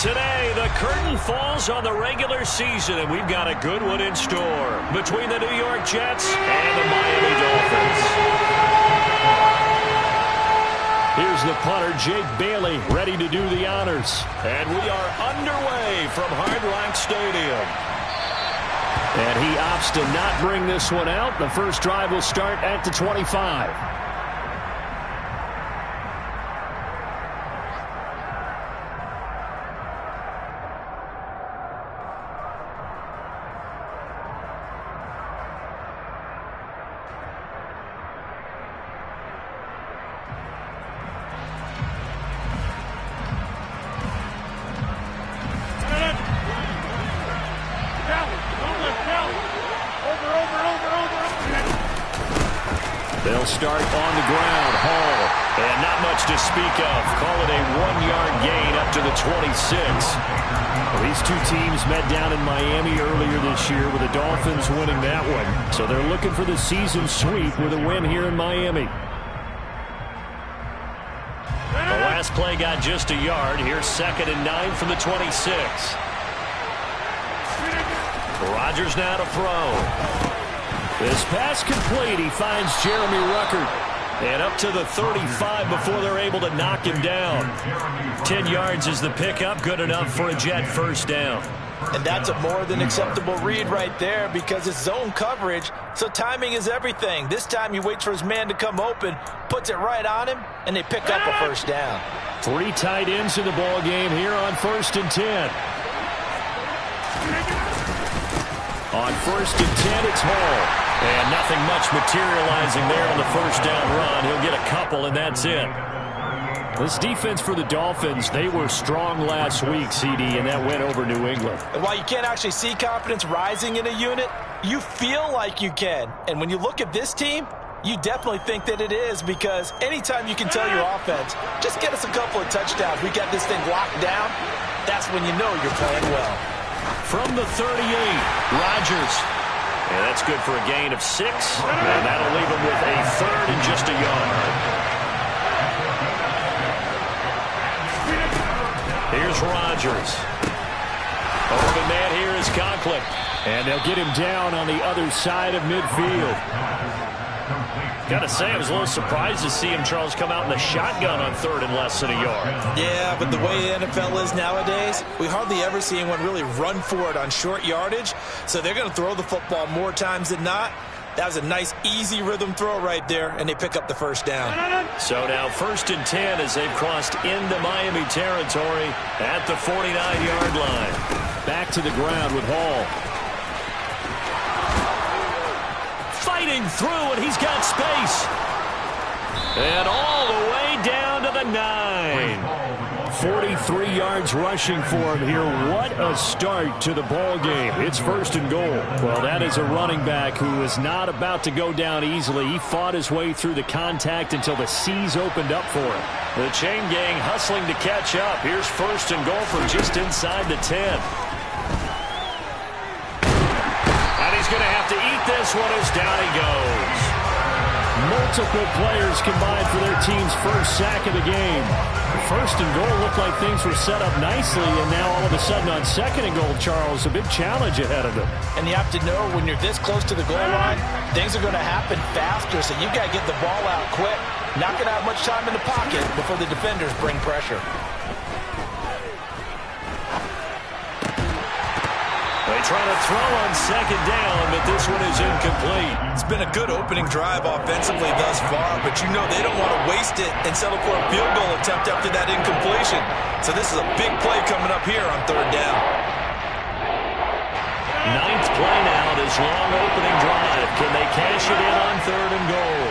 Today, the curtain falls on the regular season, and we've got a good one in store between the New York Jets and the Miami Dolphins. Here's the punter, Jake Bailey, ready to do the honors. And we are underway from Hard Rock Stadium. And he opts to not bring this one out. The first drive will start at the 25. They'll start on the ground. Hall. And not much to speak of. Call it a 1-yard gain up to the 26. Well, these two teams met down in Miami earlier this year with the Dolphins winning that one. So they're looking for the season sweep with a win here in Miami. The last play got just a yard. Here's 2nd and 9 from the 26. Rodgers now to throw. This pass complete. He finds Jeremy Ruckert. And up to the 35 before they're able to knock him down. 10 yards is the pickup. Good enough for a Jet first down. And that's a more than acceptable read right there because it's zone coverage, so timing is everything. This time he waits for his man to come open, puts it right on him, and they pick up a first down. 3 tight ends in the ball game here on 1st and 10. On 1st and 10, it's Hall. And nothing much materializing there on the first down run. He'll get a couple, and that's it. This defense for the Dolphins, they were strong last week, CD, and that went over New England. And while you can't actually see confidence rising in a unit, you feel like you can. And when you look at this team, you definitely think that it is because anytime you can tell your offense, just get us a couple of touchdowns, we got this thing locked down, that's when you know you're playing well. From the 38, Rodgers. And that's good for a gain of 6. And that'll leave him with a 3rd and just a yard. Here's Rodgers. Open man here is Conklin. And they'll get him down on the other side of midfield. Gotta say, I was a little surprised to see him, Charles, come out in the shotgun on 3rd and less than a yard. Yeah, but the way the NFL is nowadays, we hardly ever see anyone really run for it on short yardage. So they're going to throw the football more times than not. That was a nice, easy rhythm throw right there, and they pick up the first down. So now 1st and 10 as they've crossed into Miami territory at the 49-yard line. Back to the ground with Hall. Fighting through, and he's got space. And all the way down to the 9. 43 yards rushing for him here. What a start to the ball game. It's 1st and goal. Well, that is a running back who is not about to go down easily. He fought his way through the contact until the seas opened up for him. The chain gang hustling to catch up. Here's 1st and goal from just inside the 10. And he's going to have to eat this one as down he goes. Multiple players combined for their team's first sack of the game. 1st and goal looked like things were set up nicely, and now all of a sudden on 2nd and goal, Charles, a big challenge ahead of them. And you have to know when you're this close to the goal line, things are going to happen faster, so you've got to get the ball out quick. Not going to have much time in the pocket before the defenders bring pressure. They try to throw on 2nd down, but this one is incomplete. It's been a good opening drive offensively thus far, but you know they don't want to waste it and settle for a field goal attempt after that incompletion. So this is a big play coming up here on 3rd down. 9th play now, this long opening drive. Can they cash it in on 3rd and goal?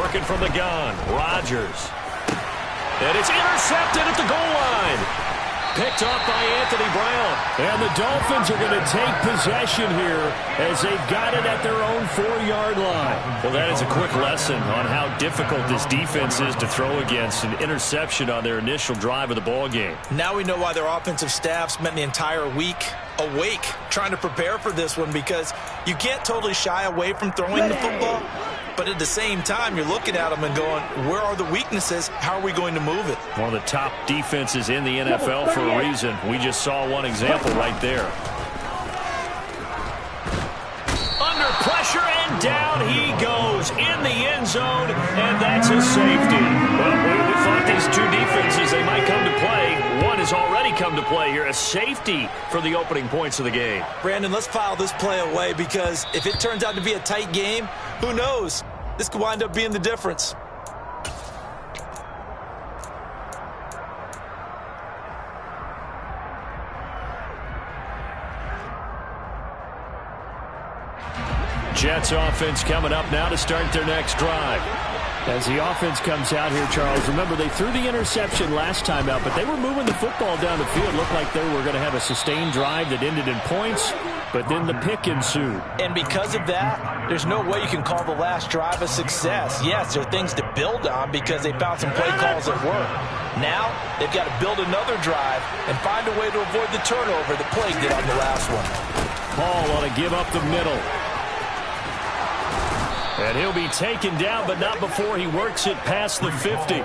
Working from the gun, Rodgers. And it's intercepted at the goal line. Picked off by Anthony Brown. And the Dolphins are going to take possession here as they've got it at their own 4-yard line. Well, that is a quick lesson on how difficult this defense is to throw against. An interception on their initial drive of the ball game. Now we know why their offensive staff spent the entire week awake trying to prepare for this one, because you can't totally shy away from throwing the football, But at the same time, you're looking at them and going, where are the weaknesses? How are we going to move it? One of the top defenses in the NFL for a reason. We just saw one example right there. Under pressure, and down he goes in the end zone, and that's a safety. Well, we thought these two defenses, they might come to play. One has already come to play here, a safety for the opening points of the game. Brandon, let's file this play away, because if it turns out to be a tight game, who knows? This could wind up being the difference. Jets offense coming up now to start their next drive. As the offense comes out here, Charles, remember they threw the interception last time out, but they were moving the football down the field. Looked like they were going to have a sustained drive that ended in points, but then the pick ensued. And because of that, there's no way you can call the last drive a success. Yes, there are things to build on because they found some play calls that work. Now, they've got to build another drive and find a way to avoid the turnover that plagued it on the last one. Paul on a give up the middle. And he'll be taken down, but not before he works it past the 50.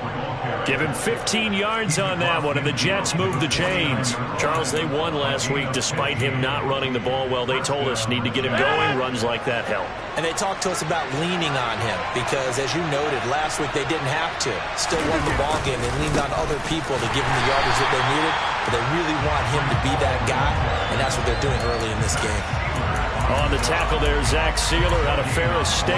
Give him 15 yards on that one, and the Jets move the chains. Charles, they won last week despite him not running the ball well. They told us need to get him going. Runs like that help. And they talked to us about leaning on him because, as you noted, last week they didn't have to. Still won the ball game. They leaned on other people to give them the yardage that they needed, but they really want him to be that guy, and that's what they're doing early in this game. On the tackle there, Zach Sealer out of Ferris State.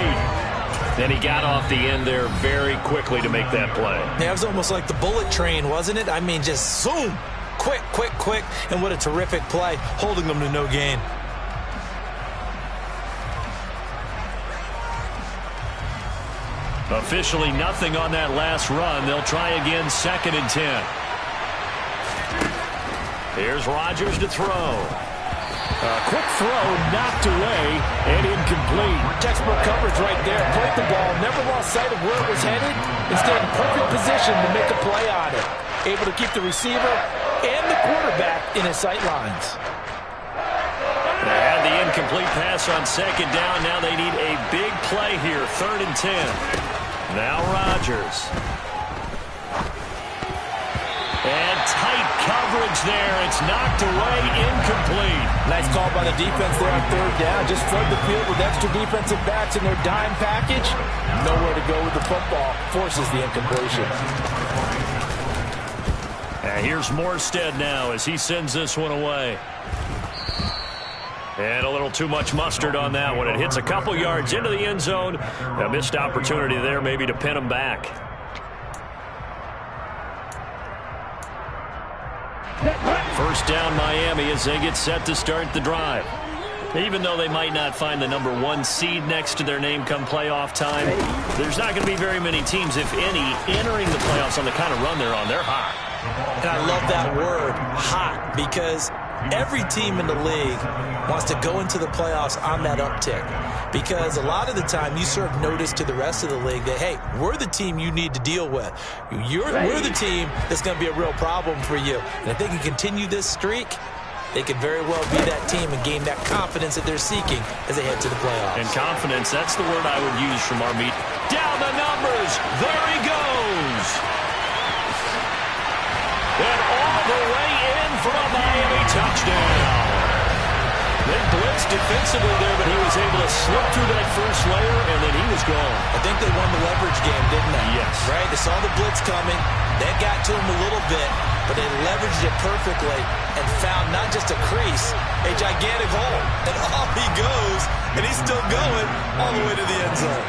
Then he got off the end there very quickly to make that play. Yeah, it was almost like the bullet train, wasn't it? I mean, just zoom. Quick, quick, quick. And what a terrific play, holding them to no gain. Officially nothing on that last run. They'll try again, 2nd and 10. Here's Rodgers to throw. A quick throw, knocked away, and incomplete. Textbook coverage right there. Played the ball, never lost sight of where it was headed, and stayed in perfect position to make a play on it. Able to keep the receiver and the quarterback in his sight lines. They had the incomplete pass on 2nd down. Now they need a big play here, 3rd and 10. Now Rodgers. And tight coverage there. It's knocked away, incomplete. Nice call by the defense there on 3rd down. Just flood the field with extra defensive backs in their dime package. Nowhere to go with the football. Forces the incompletion. And here's Morstead now as he sends this one away. And a little too much mustard on that one. It hits a couple yards into the end zone. A missed opportunity there maybe to pin him back. First down Miami as they get set to start the drive. Even though they might not find the #1 seed next to their name come playoff time, there's not going to be very many teams, if any, entering the playoffs on the kind of run they're on. They're hot. And I love that word, hot, because every team in the league wants to go into the playoffs on that uptick. Because a lot of the time you serve notice to the rest of the league that, hey, we're the team you need to deal with. We're the team that's going to be a real problem for you. And if they can continue this streak, they could very well be that team and gain that confidence that they're seeking as they head to the playoffs. And confidence, that's the word I would use from our meet. Down the numbers. There he goes. And all the way in for a Miami touchdown. They blitzed defensively there, but he was able to slip through that first layer, and then he was gone. I think they won the leverage game, didn't they? Yes. Right? They saw the blitz coming. That got to him a little bit, but they leveraged it perfectly and found not just a crease, a gigantic hole. And off he goes, and he's still going all the way to the end zone.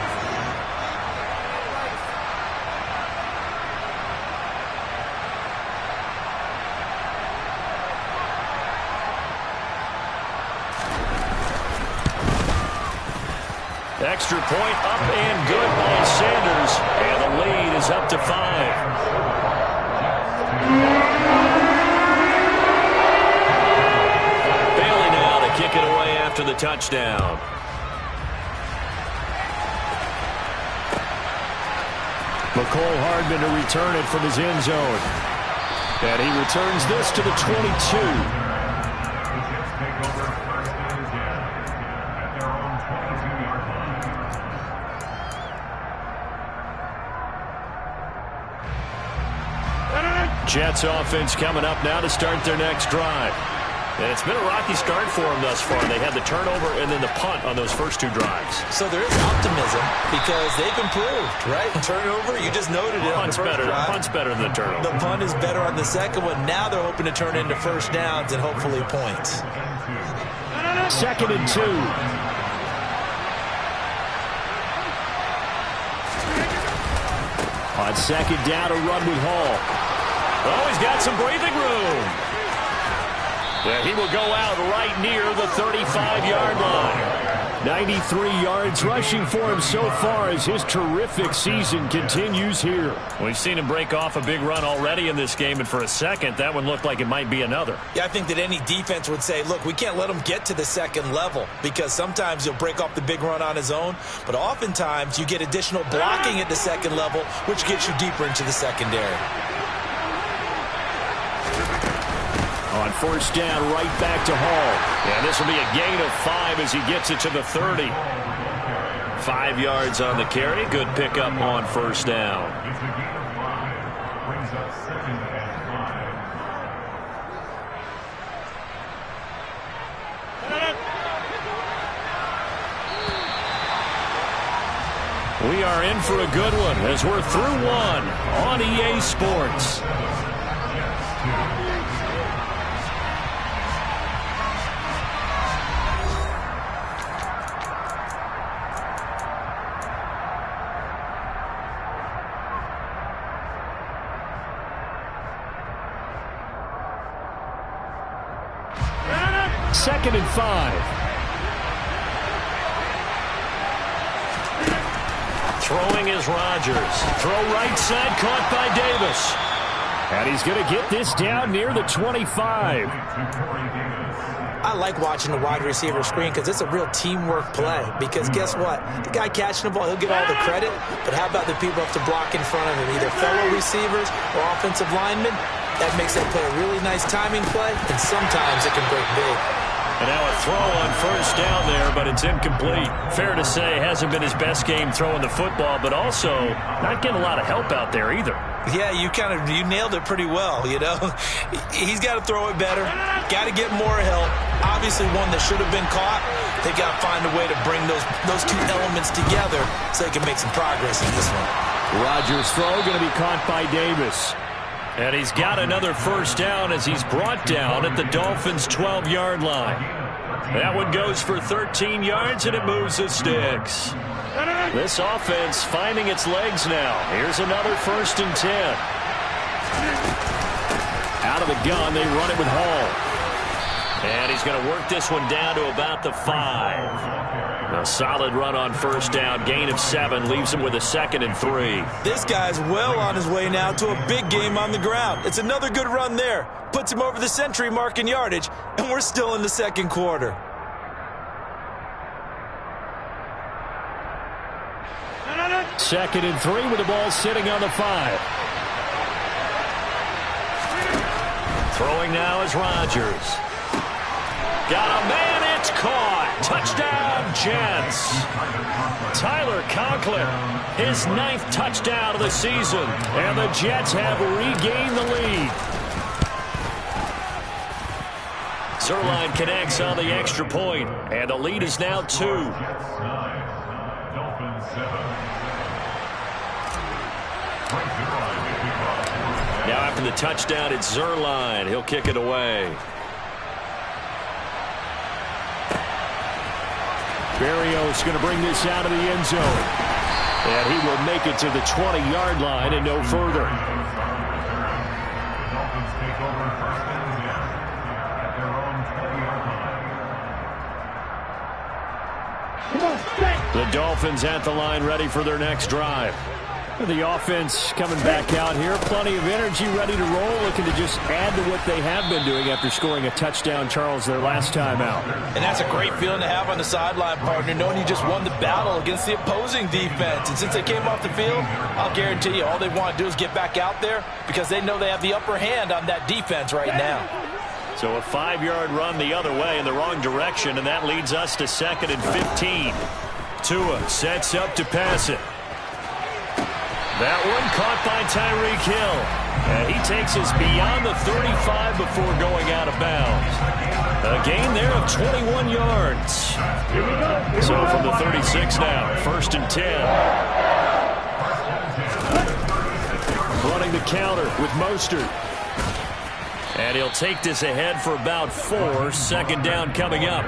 Extra point up and good by Sanders. And the lead is up to 5. Bailey now to kick it away after the touchdown. McCole Hardman to return it from his end zone. And he returns this to the 22. Jets offense coming up now to start their next drive. And it's been a rocky start for them thus far. They had the turnover and then the punt on those first two drives. So there is optimism because they've improved, right? Turnover, you just noted it on the first drive. Punt's better than the turnover. The punt is better on the second one. Now they're hoping to turn into first downs and hopefully points. 2nd and 2. On 2nd down, a run with Hall. Oh, he's got some breathing room. Yeah, he will go out right near the 35-yard line. 93 yards rushing for him so far as his terrific season continues here. We've seen him break off a big run already in this game, and for a second, that one looked like it might be another. Yeah, I think that any defense would say, look, we can't let him get to the second level because sometimes he'll break off the big run on his own, but oftentimes you get additional blocking at the second level, which gets you deeper into the secondary. On 1st down, right back to Hall. And this will be a gain of 5 as he gets it to the 30. 5 yards on the carry. Good pickup on 1st down. We are in for a good one as we're through one on EA Sports. Second and 5. Throwing is Rodgers. Throw right side, caught by Davis. And he's going to get this down near the 25. I like watching the wide receiver screen because it's a real teamwork play. Because guess what? The guy catching the ball, he'll get all the credit. But how about the people up to block in front of him? Either fellow receivers or offensive linemen. That makes that play a really nice timing play. And sometimes it can break big. And now a throw on 1st down there, but it's incomplete. Fair to say, hasn't been his best game throwing the football, but also not getting a lot of help out there either. Yeah, you nailed it pretty well, you know. He's got to throw it better. Got to get more help. Obviously one that should have been caught. They got to find a way to bring those two elements together so they can make some progress in this one. Rodgers' throw going to be caught by Davis. And he's got another 1st down as he's brought down at the Dolphins' 12-yard line. That one goes for 13 yards, and it moves the sticks. This offense finding its legs now. Here's another 1st and 10. Out of the gun, they run it with Hall. And he's going to work this one down to about the 5. A solid run on 1st down. Gain of 7 leaves him with a 2nd and 3. This guy's well on his way now to a big game on the ground. It's another good run there. Puts him over the century mark in yardage, and we're still in the 2nd quarter. Second and 3 with the ball sitting on the 5. Throwing now is Rodgers. Got a man, it's caught. Touchdown, Jets. Tyler Conklin, his 9th touchdown of the season. And the Jets have regained the lead. Zerline connects on the extra point, and the lead is now 2. Now after the touchdown, it's Zerline. He'll kick it away. Berrios going to bring this out of the end zone. And he will make it to the 20-yard line and no further. The Dolphins at the line ready for their next drive. The offense coming back out here. Plenty of energy, ready to roll, looking to just add to what they have been doing after scoring a touchdown, Charles, their last time out. And that's a great feeling to have on the sideline, partner, knowing you just won the battle against the opposing defense. And since they came off the field, I'll guarantee you all they want to do is get back out there because they know they have the upper hand on that defense right now. So a 5-yard run the other way in the wrong direction, and that leads us to 2nd and 15. Tua sets up to pass it. That one caught by Tyreek Hill. And he takes us beyond the 35 before going out of bounds. A gain there of 21 yards. So from the 36 now, 1st and 10. Running the counter with Mostert. And he'll take this ahead for about 4. 2nd down coming up.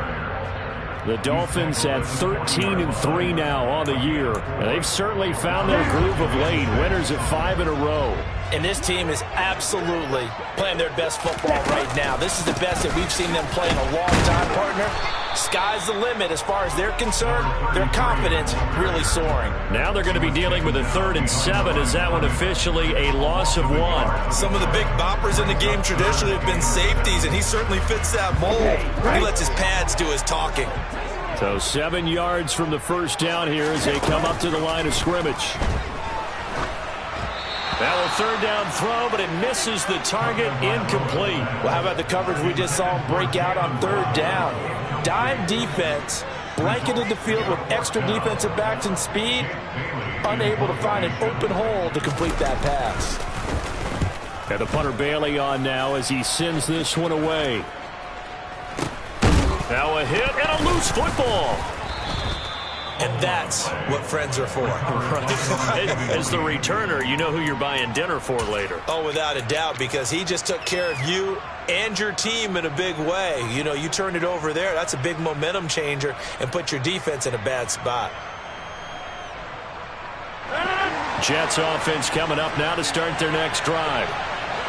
The Dolphins at 13-3 now on the year. And they've certainly found their groove of late. Winners of 5 in a row. And this team is absolutely playing their best football right now. This is the best that we've seen them play in a long time, partner. Sky's the limit as far as they're concerned. Their confidence really soaring. Now they're going to be dealing with a 3rd and 7. Is that one officially a loss of 1? Some of the big boppers in the game traditionally have been safeties, and he certainly fits that mold. He lets his pads do his talking. So 7 yards from the 1st down here as they come up to the line of scrimmage. Now a 3rd down throw, but it misses the target, incomplete. Well, how about the coverage we just saw him break out on 3rd down? Dime defense, blanketed the field with extra defensive backs and speed, unable to find an open hole to complete that pass. And the punter Bailey on now as he sends this one away. Now a hit and a loose football. And that's what friends are for. As the returner, you know who you're buying dinner for later. Oh, without a doubt, because he just took care of you and your team in a big way. You know, you turned it over there. That's a big momentum changer and put your defense in a bad spot. Jets offense coming up now to start their next drive.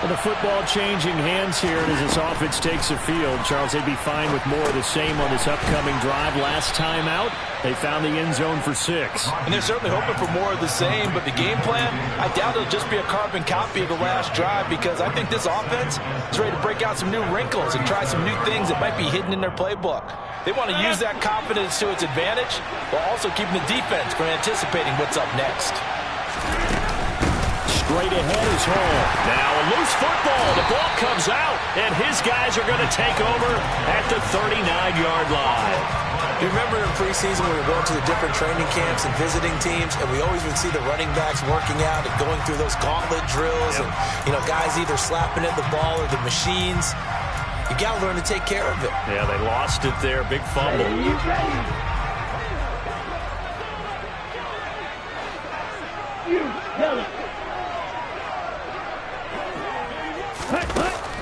Well, the football changing hands here, and as this offense takes the field, Charles, they'd be fine with more of the same on this upcoming drive. Last time out, they found the end zone for 6. And they're certainly hoping for more of the same, but the game plan, I doubt it'll just be a carbon copy of the last drive, because I think this offense is ready to break out some new wrinkles and try some new things that might be hidden in their playbook. They want to use that confidence to its advantage, while also keeping the defense from anticipating what's up next. Straight ahead is Hall. Now a loose football. The ball comes out, and his guys are going to take over at the 39-yard line. You remember in preseason when we were going to the different training camps and visiting teams, and we always would see the running backs working out and going through those gauntlet drills, and, you know, guys either slapping at the ball or the machines. You got to learn to take care of it. Yeah, they lost it there. Big fumble.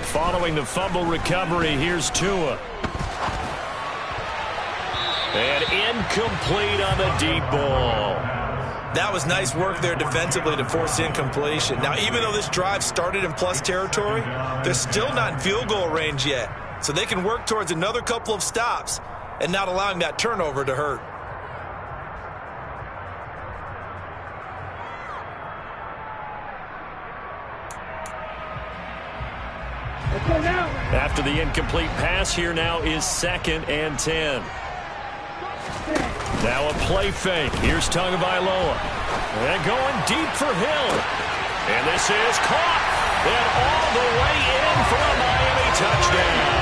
Following the fumble recovery, here's Tua. And incomplete on the deep ball. That was nice work there defensively to force incompletion. Now, even though this drive started in plus territory, they're still not in field goal range yet. So they can work towards another couple of stops and not allowing that turnover to hurt. After the incomplete pass, here now is 2nd and 10. Now a play fake. Here's Tagovailoa. And going deep for Hill. And this is caught. And all the way in for a Miami touchdown.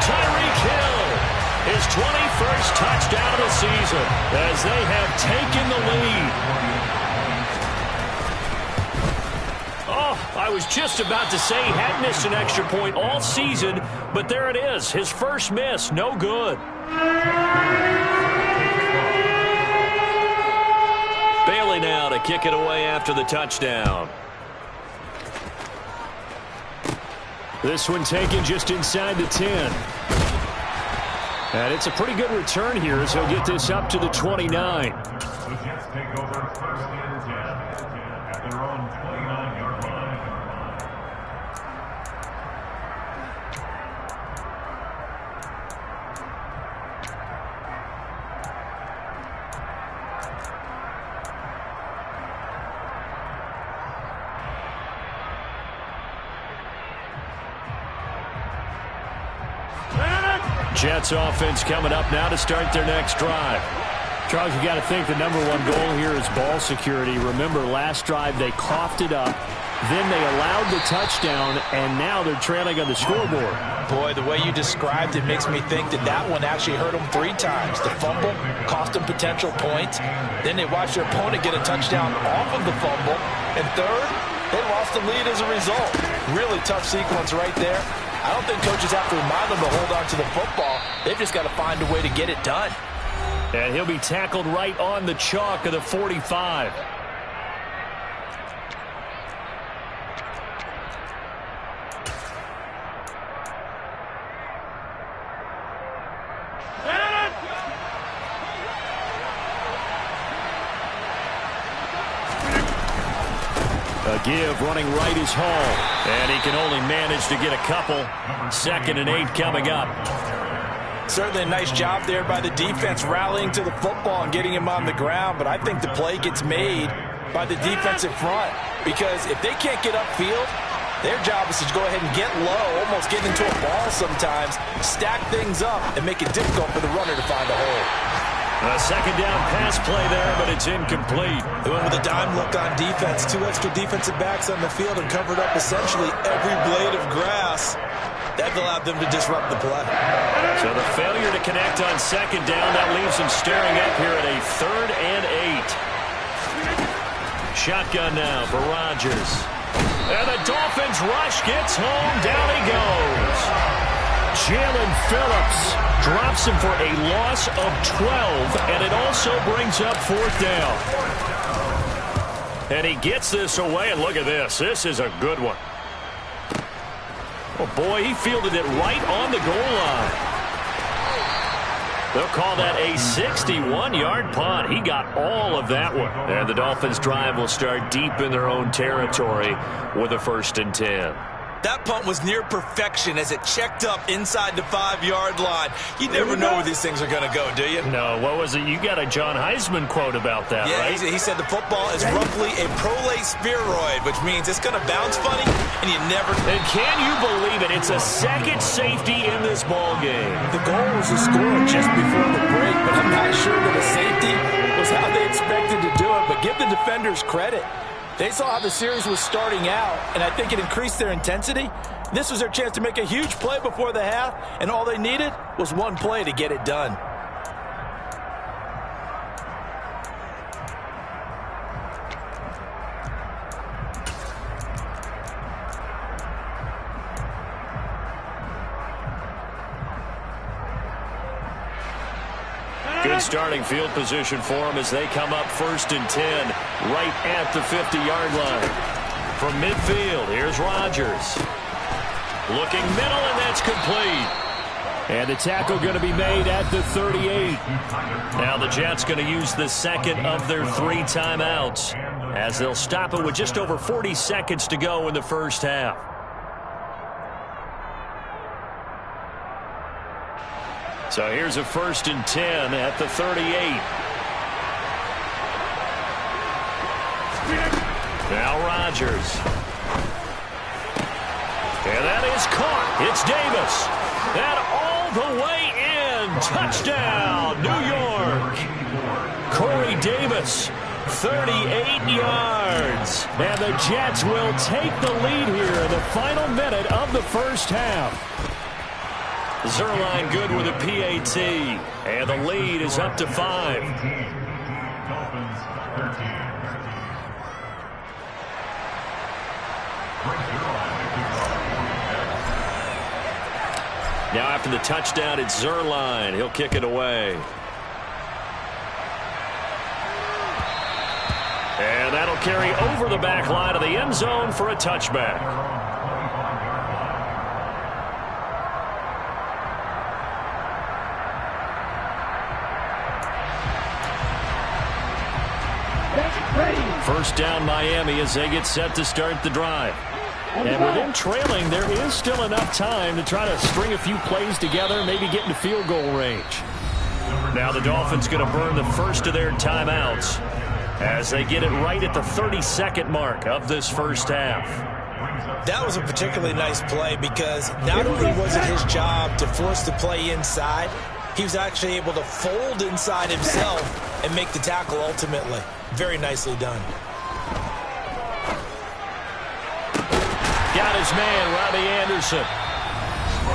Tyreek Hill, his 21st touchdown of the season as they have taken the lead. I was just about to say he had missed an extra point all season, but there it is. His first miss, no good. Bailey now to kick it away after the touchdown. This one taken just inside the 10. And it's a pretty good return here as he'll get this up to the 29. Jets offense coming up now to start their next drive. Charles, you got to think the #1 goal here is ball security. Remember, last drive they coughed it up, Then they allowed the touchdown, and now they're trailing on the scoreboard. Boy, the way you described it makes me think that that one actually hurt them 3 times. The fumble cost them potential points. Then they watched their opponent get a touchdown off of the fumble. And third, they lost the lead as a result. Really tough sequence right there. I don't think coaches have to remind them to hold on to the football. They've just got to find a way to get it done. And he'll be tackled right on the chalk of the 45. A give running right is Hall. And he can only manage to get a couple. 2nd and 8 coming up. Certainly a nice job there by the defense rallying to the football and getting him on the ground. But I think the play gets made by the defensive front. Because if they can't get upfield, their job is to go ahead and get low, almost get into a ball sometimes, stack things up, and make it difficult for the runner to find a hole. A 2nd down pass play there, but it's incomplete. They went with a dime look on defense. 2 extra defensive backs on the field and covered up essentially every blade of grass. That allowed them to disrupt the play. So the failure to connect on 2nd down, that leaves them staring up here at a 3rd and 8. Shotgun now for Rodgers. And the Dolphins rush gets home. Down he goes. Jalen Phillips drops him for a loss of 12, and it also brings up 4th down. And he gets this away, and look at this. This is a good one. Oh, boy, he fielded it right on the goal line. They'll call that a 61-yard punt. He got all of that one. And the Dolphins' drive will start deep in their own territory with a 1st and 10. That punt was near perfection as it checked up inside the 5-yard line. You never know where these things are going to go, do you? No, what was it? You got a John Heisman quote about that, yeah, right? He said the football is roughly a prolate spheroid, which means it's going to bounce funny, and you never... And can you believe it? It's a 2nd safety in this ball game. The goal was to score just before the break, but I'm not sure that a safety was how they expected to do it. But give the defenders credit. They saw how the series was starting out, and I think it increased their intensity. This was their chance to make a huge play before the half, and all they needed was one play to get it done. Good starting field position for them as they come up 1st and 10 right at the 50-yard line. From midfield, here's Rodgers. Looking middle, and that's complete. And the tackle going to be made at the 38. Now the Jets going to use the 2nd of their 3 timeouts as they'll stop it with just over 40 seconds to go in the 1st half. So here's a 1st and 10 at the 38. Now Rodgers. And that is caught. It's Davis. And all the way in. Touchdown, New York. Corey Davis, 38 yards. And the Jets will take the lead here in the final minute of the 1st half. Zerline good with a PAT, and the lead is up to 5. Now after the touchdown, it's Zerline. He'll kick it away. And that'll carry over the back line of the end zone for a touchback. First down Miami as they get set to start the drive. And with them trailing, there is still enough time to try to string a few plays together, maybe get into field goal range. Now the Dolphins going to burn the first of their timeouts as they get it right at the 32nd mark of this 1st half. That was a particularly nice play because not only was it his job to force the play inside, he was actually able to fold inside himself and make the tackle ultimately. Very nicely done. his man, Robbie Anderson.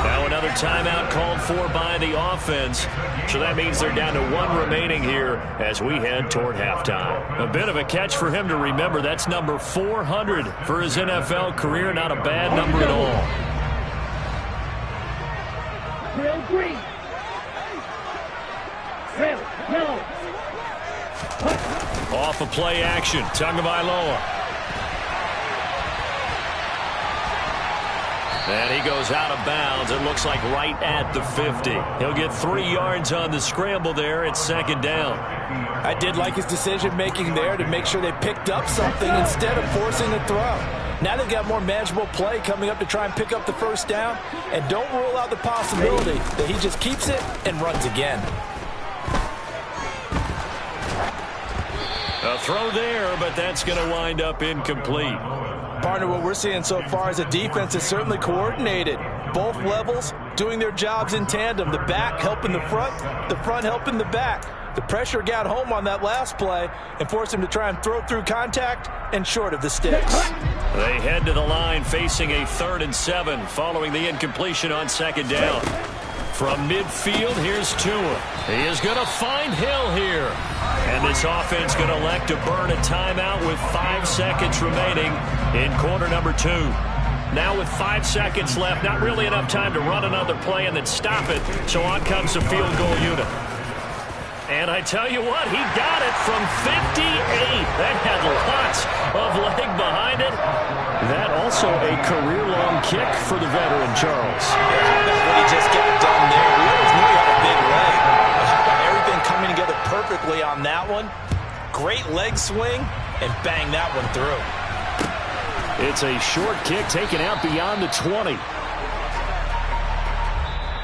Now another timeout called for by the offense. So that means they're down to 1 remaining here as we head toward halftime. A bit of a catch for him to remember. That's number 400 for his NFL career. Not a bad number at all. Trail green. Trail yellow. Off of play action. Tagovailoa. And he goes out of bounds. It looks like right at the 50. He'll get 3 yards on the scramble there. It's second down. I did like his decision-making there to make sure they picked up something instead of forcing a throw. Now they've got more manageable play coming up to try and pick up the first down. And don't rule out the possibility that he just keeps it and runs again. A throw there, but that's going to wind up incomplete. Partner, what we're seeing so far is a defense is certainly coordinated. Both levels doing their jobs in tandem. The back helping the front helping the back. The pressure got home on that last play and forced him to try and throw through contact and short of the sticks. They head to the line facing a 3rd and 7 following the incompletion on second down. From midfield, here's Tua. He is going to find Hill here. And this offense going to elect to burn a timeout with 5 seconds remaining in quarter number 2. Now with 5 seconds left, not really enough time to run another play and then stop it. So on comes the field goal unit. And I tell you what, he got it from 58. That had lots of leg behind it. That also a career-long kick for the veteran, Charles. What he just got done there. We always knew he had a big leg. But how about everything coming together perfectly on that one? Great leg swing, and bang that one through. It's a short kick taken out beyond the 20.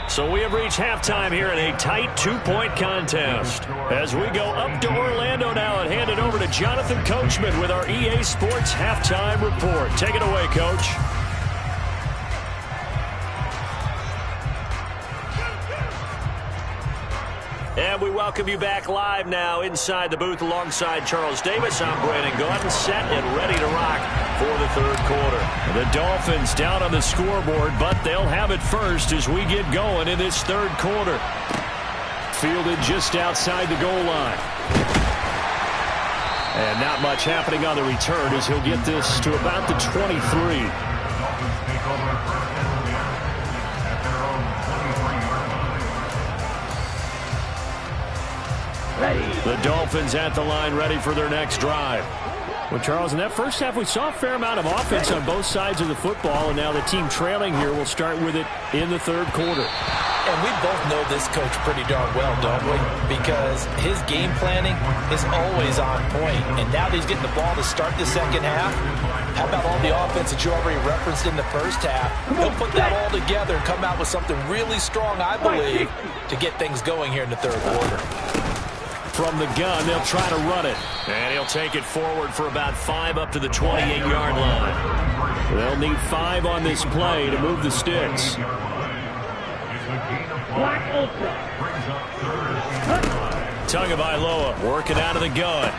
So we have reached halftime here in a tight 2-point contest. As we go up to Orlando now and hand it over to Jonathan Coachman with our EA Sports Halftime Report. Take it away, Coach. And we welcome you back live now inside the booth alongside Charles Davis. I'm Brandon Gaudin, set and ready to rock for the 3rd quarter. The Dolphins down on the scoreboard, but they'll have it first as we get going in this 3rd quarter. Fielded just outside the goal line. And not much happening on the return as he'll get this to about the 23. The Dolphins at the line ready for their next drive. Well, Charles, in that first half, we saw a fair amount of offense on both sides of the football, and now the team trailing here will start with it in the 3rd quarter. And we both know this coach pretty darn well, don't we? Because his game planning is always on point. And now that he's getting the ball to start the second half, how about all the offense that you already referenced in the first half? He'll put that all together and come out with something really strong, I believe, to get things going here in the 3rd quarter. From the gun, they'll try to run it. And he'll take it forward for about 5 up to the 28-yard line. They'll need 5 on this play to move the sticks. Tagovailoa working out of the gun.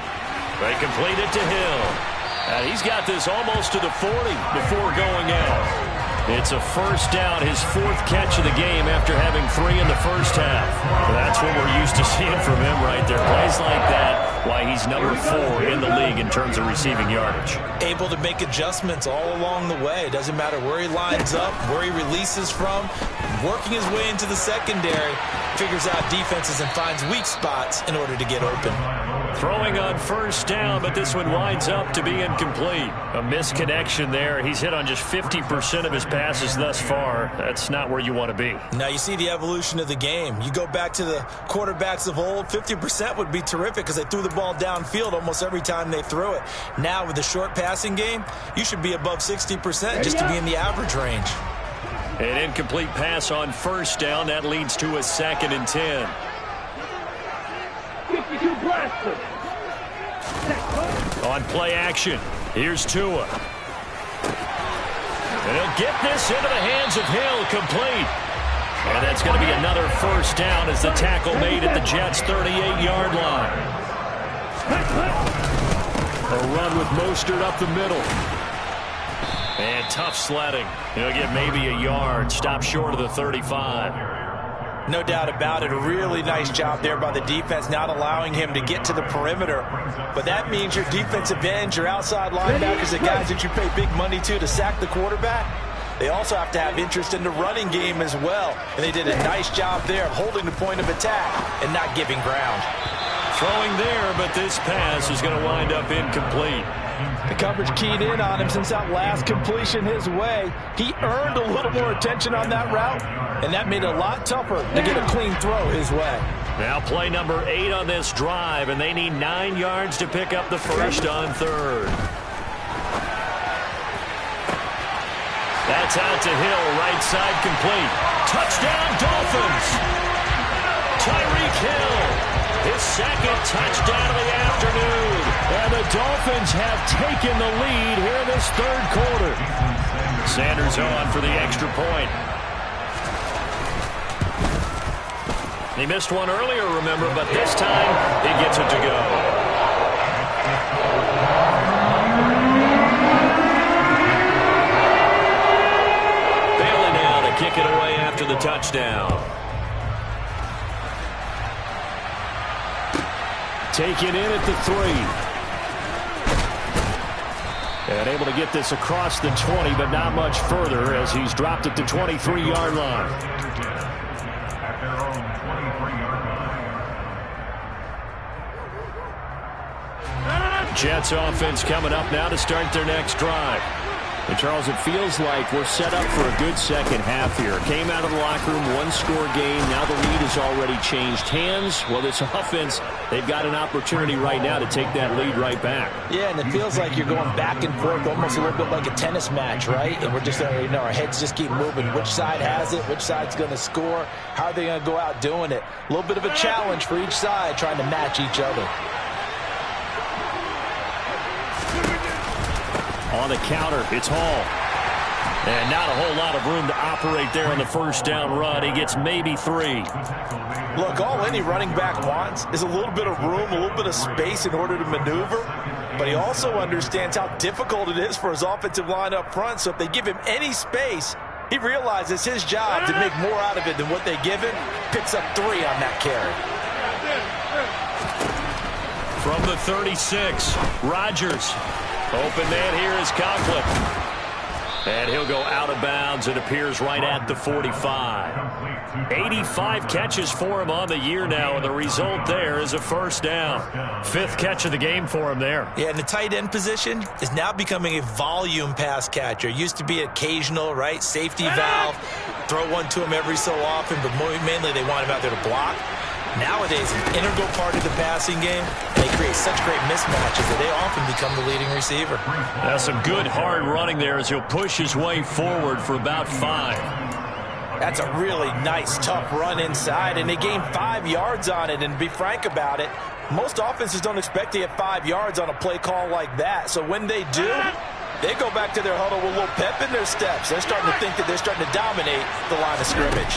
They complete it to Hill. And he's got this almost to the 40 before going out. It's a first down, his 4th catch of the game after having 3 in the first half. That's what we're used to seeing from him right there. Plays like that, why he's number 4 in the league in terms of receiving yardage. Able to make adjustments all along the way. Doesn't matter where he lines up, where he releases from. Working his way into the secondary, figures out defenses and finds weak spots in order to get open. Throwing on first down, but this one winds up to be incomplete. A misconnection there. He's hit on just 50% of his passes thus far. That's not where you want to be. Now you see the evolution of the game. You go back to the quarterbacks of old, 50% would be terrific because they threw the ball downfield almost every time they threw it. Now with the short passing game, you should be above 60% just to be in the average range. An incomplete pass on first down. That leads to a 2nd and 10. 52 blaster. On play action, here's Tua. And he'll get this into the hands of Hill, complete. And that's going to be another first down as the tackle made at the Jets' 38-yard line. A run with Mostert up the middle. And tough sledding. He'll get maybe a yard. Stop short of the 35. No doubt about it. A really nice job there by the defense, not allowing him to get to the perimeter. But that means your defensive ends, your outside linebackers, the guys that you pay big money to sack the quarterback, they also have to have interest in the running game as well. And they did a nice job there of holding the point of attack and not giving ground. Throwing there, but this pass is going to wind up incomplete. The coverage keyed in on him since that last completion his way. He earned a little more attention on that route, and that made it a lot tougher to get a clean throw his way. Now play number 8 on this drive, and they need 9 yards to pick up the first on third. That's out to Hill, right side complete. Touchdown, Dolphins! Tyreek Hill, his second touchdown of the afternoon. And the Dolphins have taken the lead here in this third quarter. Sanders on for the extra point. He missed one earlier, remember, but this time he gets it to go. Bailey now to kick it away after the touchdown. Taken in at the 3. And able to get this across the 20, but not much further as he's dropped it to 23-yard line. Jets offense coming up now to start their next drive. And Charles, it feels like we're set up for a good second half here. Came out of the locker room, one-score game. Now the lead has already changed hands. Well, this offense, they've got an opportunity right now to take that lead right back. Yeah, and it feels like you're going back and forth, almost a little bit like a tennis match, right? And we're just, our heads just keep moving. Which side has it? Which side's going to score? How are they going to go out doing it? A little bit of a challenge for each side, trying to match each other. On the counter, it's Hall. And not a whole lot of room to operate there on the first down run. He gets maybe 3. Look, all any running back wants is a little bit of room, a little bit of space in order to maneuver. But he also understands how difficult it is for his offensive line up front. So if they give him any space, he realizes his job to make more out of it than what they give him. Picks up 3 on that carry. From the 36, Rodgers. Open man here is Conklin. And he'll go out of bounds. It appears right at the 45. 85 catches for him on the year now, and the result there is a first down. 5th catch of the game for him there. Yeah, and the tight end position is now becoming a volume pass catcher. Used to be occasional, right? Safety valve. Throw one to him every so often, but mainly they want him out there to block. Nowadays, an integral part of the passing game, and they create such great mismatches that they often become the leading receiver. That's some good hard running there as he'll push his way forward for about 5. That's a really nice, tough run inside, and they gain 5 yards on it. And to be frank about it, most offenses don't expect to get 5 yards on a play call like that. So when they do, they go back to their huddle with a little pep in their steps. They're starting to think that they're starting to dominate the line of scrimmage.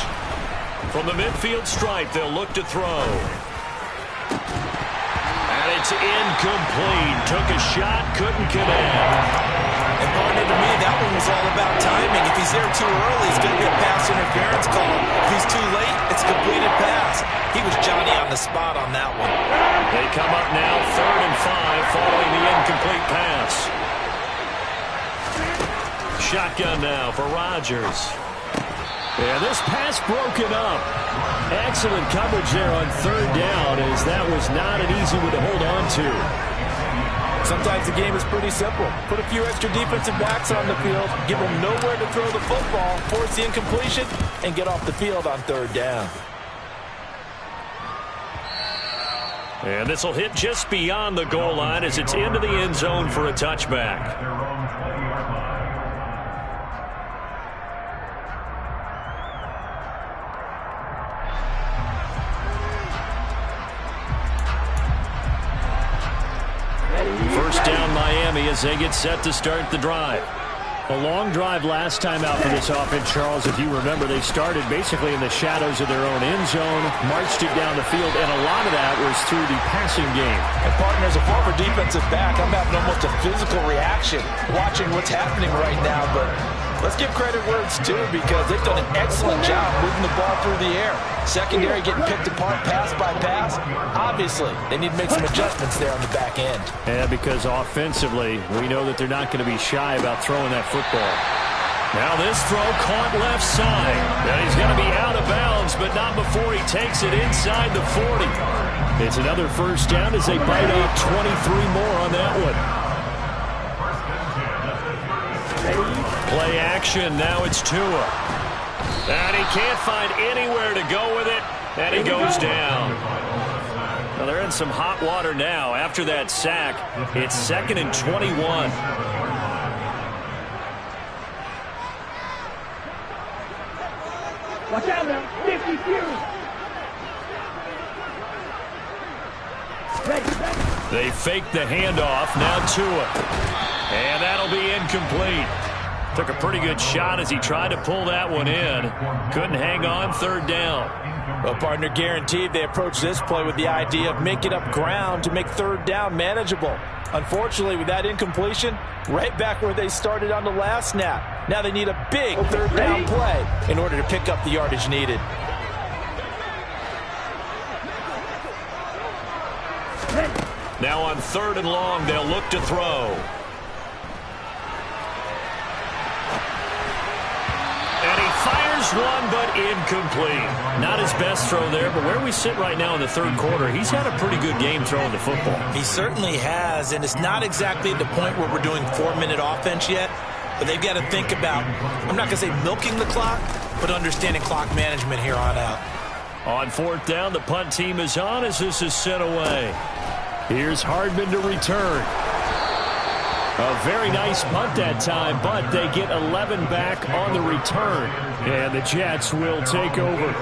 From the midfield stripe, they'll look to throw. And it's incomplete. Took a shot, couldn't connect. And partner, to me, that one was all about timing. If he's there too early, it's going to be a pass interference call. If he's too late, it's a completed pass. He was Johnny on the spot on that one. They come up now 3rd and 5 following the incomplete pass. Shotgun now for Rodgers. And this pass broken up. Excellent coverage there on 3rd down, as that was not an easy one to hold on to. Sometimes the game is pretty simple. Put a few extra defensive backs on the field, give them nowhere to throw the football, force the incompletion, and get off the field on 3rd down. And this will hit just beyond the goal line as it's into the end zone for a touchback. First down Miami as they get set to start the drive. A long drive last time out for this offense, Charles. If you remember, they started basically in the shadows of their own end zone, marched it down the field, and a lot of that was through the passing game. And partner, as a former defensive back, I'm having almost a physical reaction watching what's happening right now. But let's give credit where it's due, because they've done an excellent job moving the ball through the air. Secondary getting picked apart pass by pass. Obviously, they need to make some adjustments there on the back end. Yeah, because offensively, we know that they're not going to be shy about throwing that football. Now this throw caught left side. And he's going to be out of bounds, but not before he takes it inside the 40. It's another first down as they bite off 23 more on that one. Play action. Now it's Tua. And he can't find anywhere to go with it. And he goes down. Well, they're in some hot water now. After that sack, it's 2nd and 21. Watch out now. 50 They fake the handoff. Now Tua. And that'll be incomplete. Took a pretty good shot as he tried to pull that one in. Couldn't hang on. 3rd down. Well, partner, guaranteed they approach this play with the idea of making up ground to make 3rd down manageable. Unfortunately, with that incompletion, right back where they started on the last snap. Now they need a big 3rd down play in order to pick up the yardage needed. Now on 3rd and long, they'll look to throw. And he fires one, but incomplete. Not his best throw there, but where we sit right now in the 3rd quarter, he's had a pretty good game throwing the football. He certainly has, and it's not exactly at the point where we're doing 4-minute offense yet, but they've got to think about, I'm not going to say milking the clock, but understanding clock management here on out. On 4th down, the punt team is on as this is sent away. Here's Hardman to return. A very nice punt that time, but they get 11 back on the return. And the Jets will take over.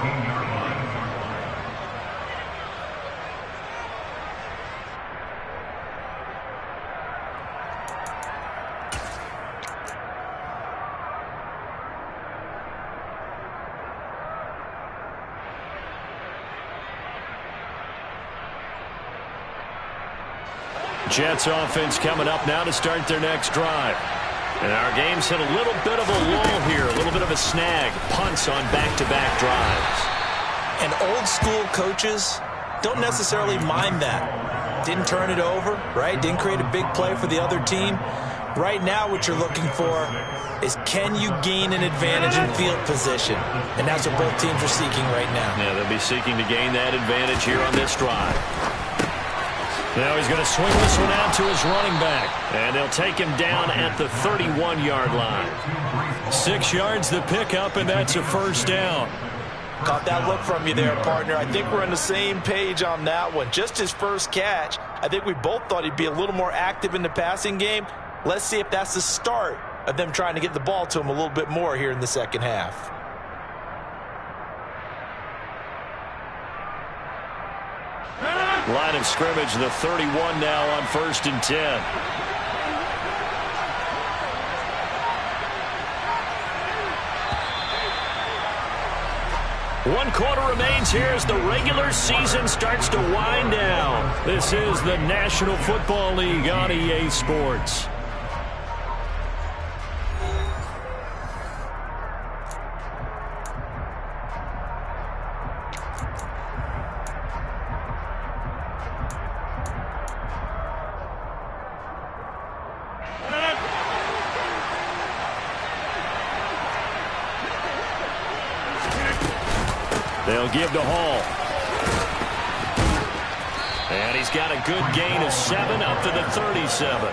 Jets offense coming up now to start their next drive. And our game's hit a little bit of a lull here, a little bit of a snag. Punts on back-to-back drives. And old school coaches don't necessarily mind that. Didn't turn it over, right? Didn't create a big play for the other team. Right now what you're looking for is, can you gain an advantage in field position? And that's what both teams are seeking right now. Yeah, they'll be seeking to gain that advantage here on this drive. Now he's going to swing this one out to his running back. And they'll take him down at the 31-yard line. 6 yards the pickup, and that's a first down. Caught that look from you there, partner. I think we're on the same page on that one. Just his first catch. I think we both thought he'd be a little more active in the passing game. Let's see if that's the start of them trying to get the ball to him a little bit more here in the second half. Line of scrimmage, the 31 now on 1st and 10. One quarter remains here as the regular season starts to wind down. This is the National Football League on EA Sports. They'll give to Hall. And he's got a good gain of 7 up to the 37.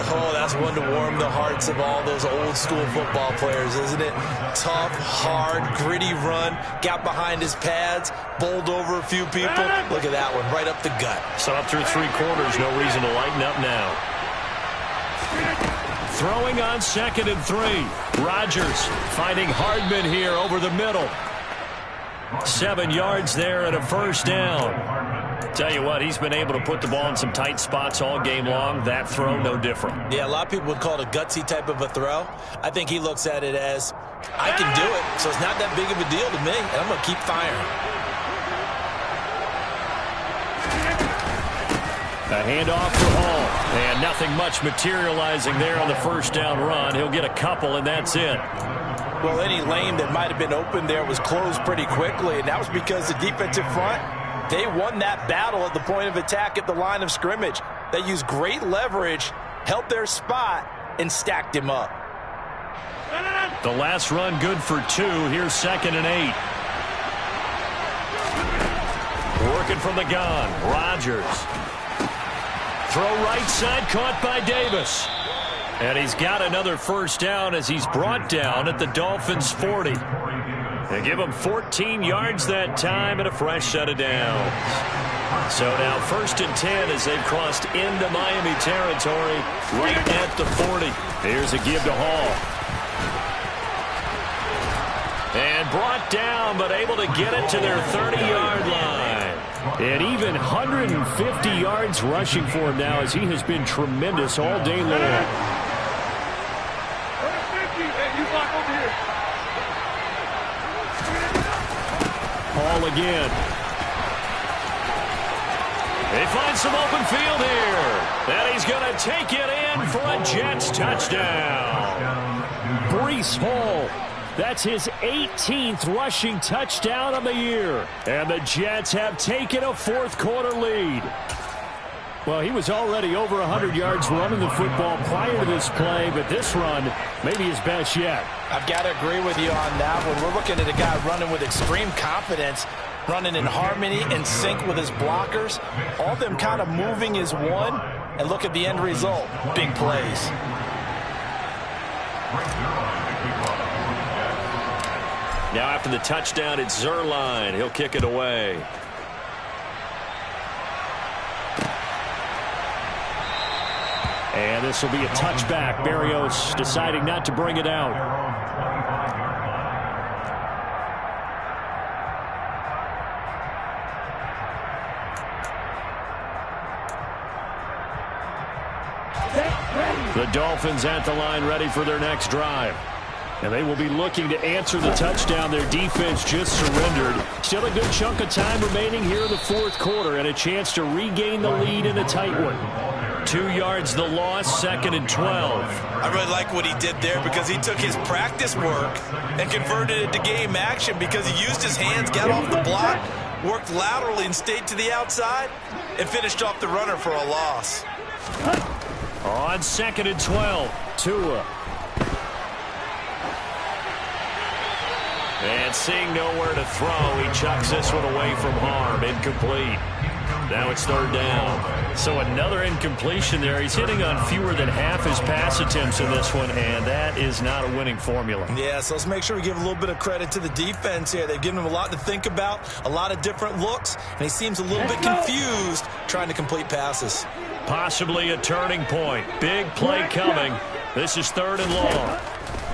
Oh, that's one to warm the hearts of all those old school football players, isn't it? Tough, hard, gritty run. Got behind his pads, bowled over a few people. Look at that one, right up the gut. So up through 3 quarters, no reason to lighten up now. Throwing on 2nd and 3. Rodgers finding Hardman here over the middle. 7 yards there and a first down. Tell you what, he's been able to put the ball in some tight spots all game long. That throw, no different. Yeah, a lot of people would call it a gutsy type of a throw. I think he looks at it as, I can do it, so it's not that big of a deal to me, and I'm going to keep firing. A handoff for Hall, and nothing much materializing there on the first down run. He'll get a couple, and that's it. Well, any lane that might have been open there was closed pretty quickly, and that was because the defensive front, they won that battle at the point of attack at the line of scrimmage. They used great leverage, held their spot, and stacked him up. The last run good for 2. Here's 2nd and 8. Working from the gun, Rodgers. Throw right side, caught by Davis. And he's got another first down as he's brought down at the Dolphins' 40. They give him 14 yards that time and a fresh set of downs. So now 1st and 10 as they've crossed into Miami territory right at the 40. Here's a give to Hall. And brought down, but able to get it to their 30-yard line. And even 150 yards rushing for him now as he has been tremendous all day long. Hall again. They find some open field here. And he's going to take it in for a Jets touchdown. Breece Hall. That's his 18th rushing touchdown of the year. And the Jets have taken a fourth-quarter lead. Well, he was already over 100 yards running the football prior to this play, but this run may be his best yet. I've got to agree with you on that one. We're looking at a guy running with extreme confidence, running in harmony and sync with his blockers. All of them kind of moving as one, and look at the end result. Big plays. Now after the touchdown, it's Zerline. He'll kick it away. And this will be a touchback. Berrios deciding not to bring it out. The Dolphins at the line ready for their next drive. And they will be looking to answer the touchdown their defense just surrendered. Still a good chunk of time remaining here in the fourth quarter and a chance to regain the lead in a tight one. 2 yards the loss, 2nd and 12. I really like what he did there because he took his practice work and converted it to game action because he used his hands, got off the block, worked laterally and stayed to the outside, and finished off the runner for a loss. On 2nd and 12, Tua. And seeing nowhere to throw, he chucks this one away from harm. Incomplete. Now it's 3rd down. So another incompletion there. He's hitting on fewer than half his pass attempts in this one, and that is not a winning formula. Yeah, so let's make sure we give a little bit of credit to the defense here. They've given him a lot to think about, a lot of different looks, and he seems a little bit confused trying to complete passes. Possibly a turning point. Big play coming. This is 3rd and long.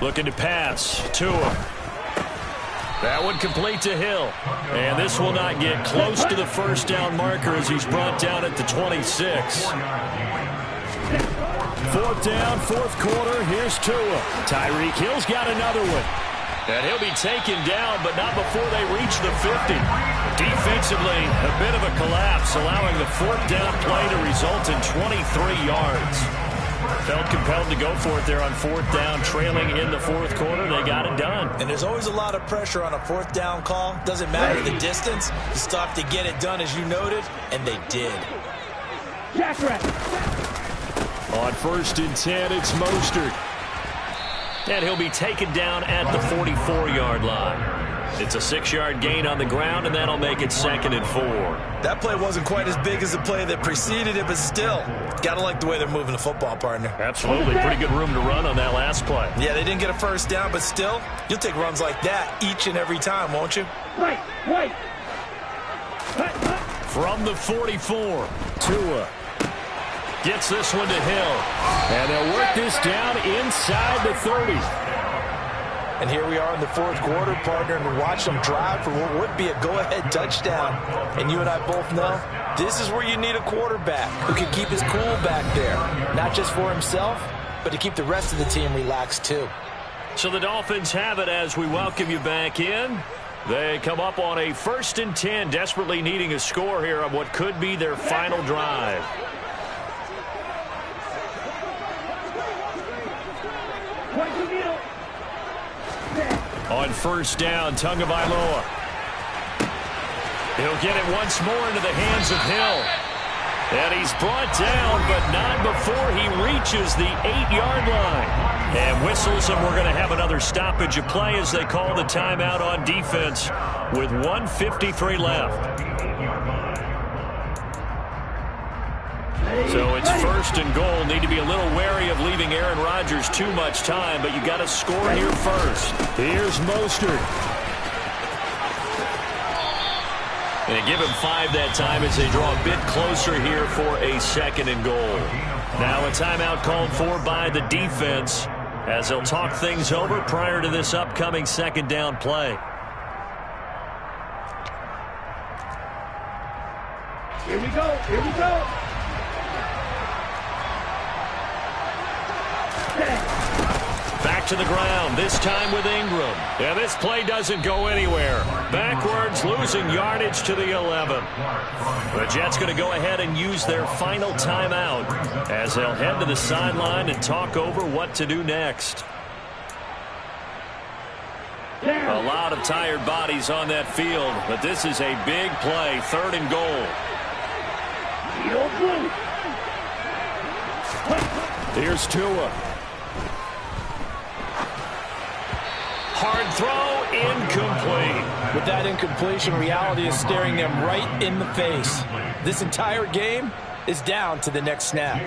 Looking to pass. Tua. That one complete to Hill. And this will not get close to the first down marker as he's brought down at the 26. 4th down, 4th quarter. Here's Tua. Tyreek Hill's got another one. And he'll be taken down, but not before they reach the 50. Defensively, a bit of a collapse, allowing the 4th down play to result in 23 yards. Felt compelled to go for it there on 4th down, trailing in the 4th quarter. They got it done. And there's always a lot of pressure on a 4th down call. Doesn't matter the distance. You still have to get it done, as you noted, and they did. On 1st and 10, it's Mostert. And he'll be taken down at the 44-yard line. It's a 6-yard gain on the ground, and that'll make it 2nd and 4. That play wasn't quite as big as the play that preceded it, but still, gotta like the way they're moving the football, partner. Absolutely. Pretty good room to run on that last play. Yeah, they didn't get a first down, but still, you'll take runs like that each and every time, won't you? Right. From the 44, Tua gets this one to Hill. And they'll work this down inside the 30. And here we are in the 4th quarter, partner, and we watch them drive for what would be a go-ahead touchdown. And you and I both know This is where you need a quarterback who can keep his cool back there, not just for himself, but to keep the rest of the team relaxed too. So the Dolphins have it as we welcome you back in. They come up on a 1st and 10, desperately needing a score here on what could be their final drive. On 1st down, Tagovailoa. He'll get it once more into the hands of Hill. And he's brought down, but not before he reaches the 8-yard line. And whistles, and we're going to have another stoppage of play as they call the timeout on defense with 1:53 left. So it's 1st and goal. Need to be a little wary of leaving Aaron Rodgers too much time, but you got to score here first. Here's Mostert. And give him 5 that time as they draw a bit closer here for a 2nd and goal. Now a timeout called for by the defense as they'll talk things over prior to this upcoming 2nd down play. Here we go. Here we go. Back to the ground, this time with Ingram. And this play doesn't go anywhere. Backwards, losing yardage to the 11. The Jets going to go ahead and use their final timeout as they'll head to the sideline and talk over what to do next. A lot of tired bodies on that field, but this is a big play, 3rd and goal. Here's Tua. Hard throw, incomplete. With that incompletion, reality is staring them right in the face. This entire game is down to the next snap.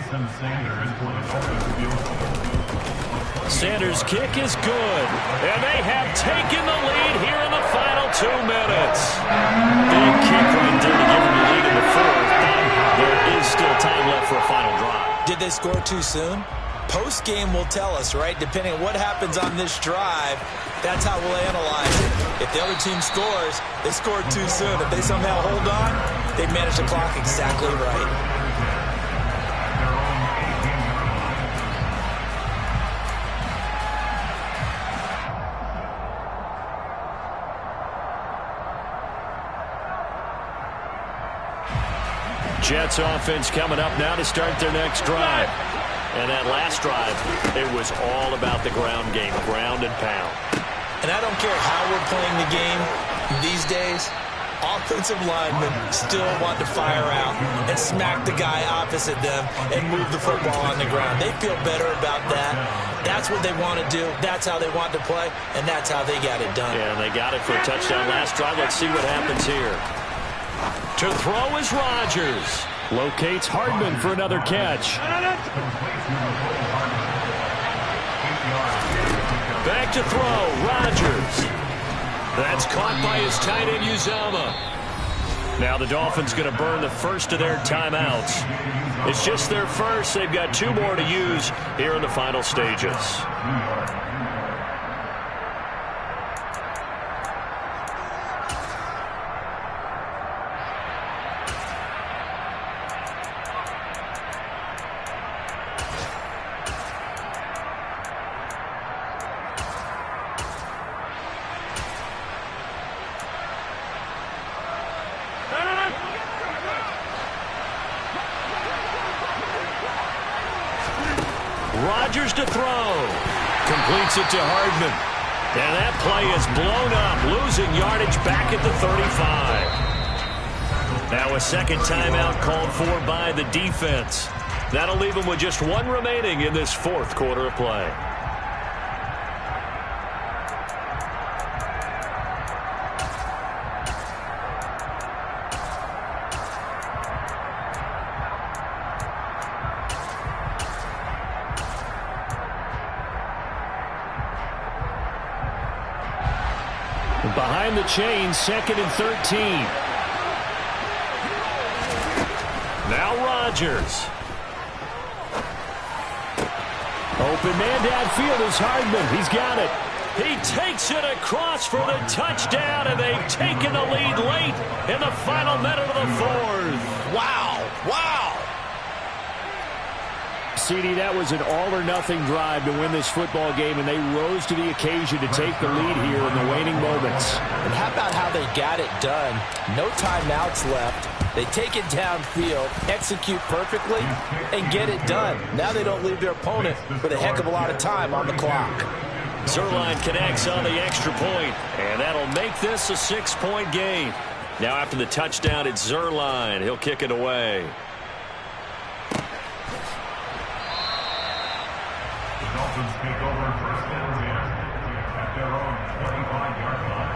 Sanders' kick is good, and they have taken the lead here in the final 2 minutes. Big kick right there to give them the lead in the 4th, but there is still time left for a final drive. Did they score too soon? Post-game will tell us, right? Depending on what happens on this drive, that's how we'll analyze it. If the other team scores, they scored too soon. If they somehow hold on, they manage the clock exactly right. Jets offense coming up now to start their next drive. And that last drive, it was all about the ground game, ground and pound. And I don't care how we're playing the game these days, offensive linemen still want to fire out and smack the guy opposite them and move the football on the ground. They feel better about that. That's what they want to do. That's how they want to play, and that's how they got it done. Yeah, and they got it for a touchdown last drive. Let's see what happens here. To throw is Rodgers. Locates Hardman for another catch. Back to throw, Rodgers. That's caught by his tight end, Uzomah. Now the Dolphins going to burn the first of their timeouts. It's just their first. They've got 2 more to use here in the final stages. Rodgers to throw. Completes it to Hardman. And that play is blown up, losing yardage back at the 35. Now a 2nd timeout called for by the defense. That'll leave them with just 1 remaining in this 4th quarter of play. Behind the chain, 2nd and 13. Now Rodgers. Open man downfield is Hardman. He's got it. He takes it across for the touchdown, and they've taken the lead late in the final minute of the 4th. Wow. Wow. CD, that was an all-or-nothing drive to win this football game, and they rose to the occasion to take the lead here in the waning moments. And how about how they got it done? No timeouts left. They take it downfield, execute perfectly, and get it done. Now they don't leave their opponent with a heck of a lot of time on the clock. Zerline connects on the extra point, and that'll make this a 6-point game. Now after the touchdown, it's Zerline. He'll kick it away. The Dolphins take over first and 10 at their own 25-yard line.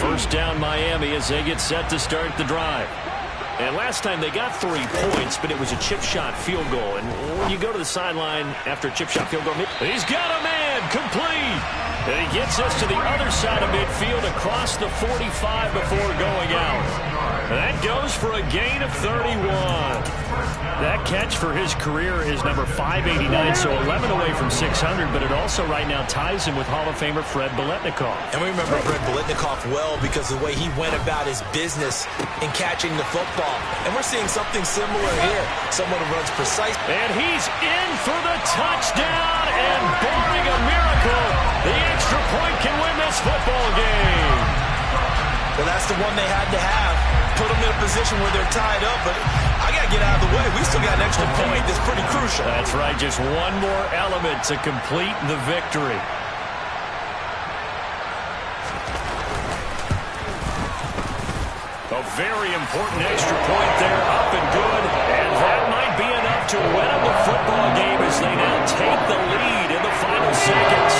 First down Miami as they get set to start the drive. And last time they got 3 points, but it was a chip shot field goal. And when you go to the sideline after a chip shot field goal, he's got a man complete. And he gets us to the other side of midfield across the 45 before going out. And that goes for a gain of 31. That catch for his career is number 589, so 11 away from 600, but it also right now ties him with Hall of Famer Fred Biletnikoff. And we remember Fred Biletnikoff well because of the way he went about his business in catching the football. And we're seeing something similar here. Someone who runs precise. And he's in for the touchdown, and barring a miracle, the extra point can win this football game. Well, that's the one they had to have. Put them in a position where they're tied up, but I got to get out of the way. We still got an extra point that's pretty crucial. That's right, just one more element to complete the victory. A very important extra point there, up and good, and that might be enough to win up the football game as they now take the lead in the final seconds.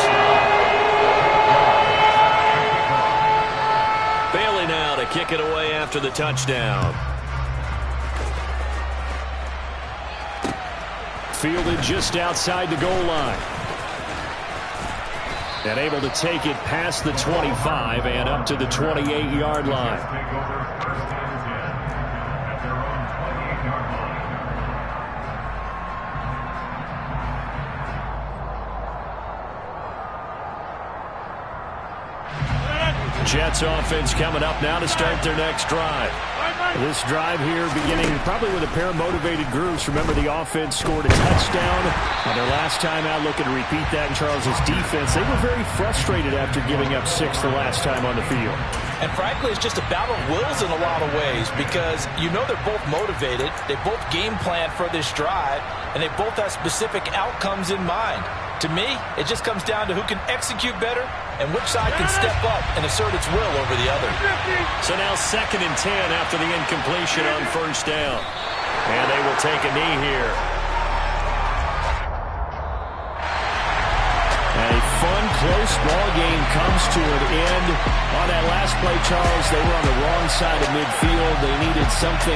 Bailey now to kick it away after the touchdown. Fielded just outside the goal line. And able to take it past the 25 and up to the 28-yard line. Take over first and 10 at their own 28-yard line. Jets offense coming up now to start their next drive. This drive here beginning probably with a pair of motivated groups. Remember, the offense scored a touchdown on their last time out, looking to repeat that in Charles's defense. They were very frustrated after giving up 6 the last time on the field. And frankly, it's just a battle of wills in a lot of ways because you know they're both motivated. They both game plan for this drive, and they both have specific outcomes in mind. To me, it just comes down to who can execute better and which side can step up and assert its will over the other. So now 2nd and 10 after the incompletion on first down. And they will take a knee here. A fun, close ball game comes to an end. On that last play, Charles, they were on the wrong side of midfield. They needed something